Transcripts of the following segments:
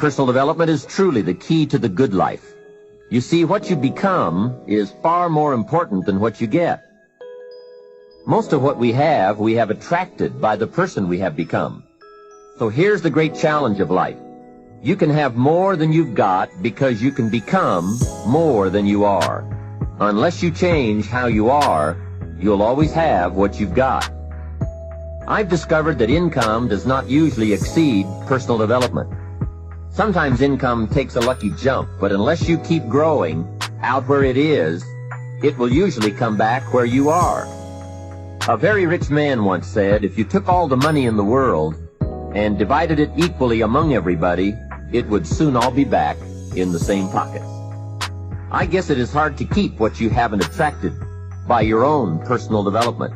Personal development is truly the key to the good life. You see, what you become is far more important than what you get. Most of what we have attracted by the person we have become. So here's the great challenge of life. You can have more than you've got because you can become more than you are. Unless you change how you are, you'll always have what you've got. I've discovered that income does not usually exceed personal development. Sometimes income takes a lucky jump, but unless you keep growing out where it is, it will usually come back where you are. A very rich man once said, if you took all the money in the world and divided it equally among everybody, it would soon all be back in the same pockets. I guess it is hard to keep what you haven't attracted by your own personal development.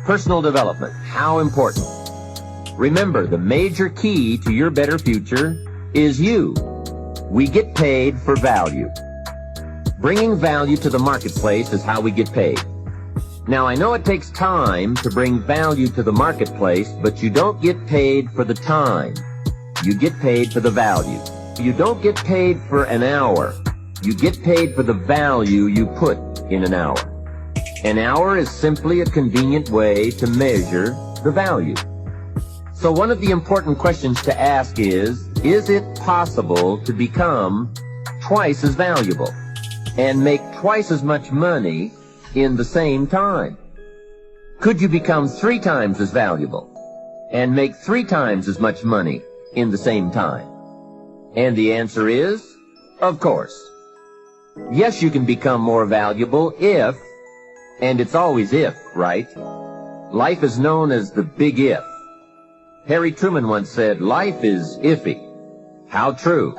Personal development, how important. Remember, the major key to your better future is you. We get paid for value. Bringing value to the marketplace is how we get paid. Now, I know it takes time to bring value to the marketplace, but you don't get paid for the time. You get paid for the value. You don't get paid for an hour. You get paid for the value you put in an hour. An hour is simply a convenient way to measure the value. So one of the important questions to ask is it possible to become twice as valuable and make twice as much money in the same time? Could you become 3 times as valuable and make 3 times as much money in the same time? And the answer is, of course. Yes, you can become more valuable if, and it's always if, right? Life is known as the big if. Harry Truman once said, life is iffy. How true.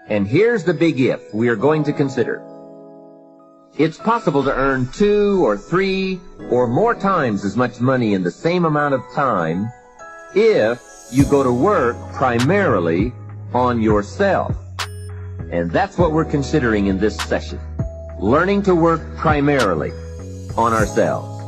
And here's the big if we are going to consider. It's possible to earn 2 or 3 or more times as much money in the same amount of time if you go to work primarily on yourself. And that's what we're considering in this session. Learning to work primarily on ourselves.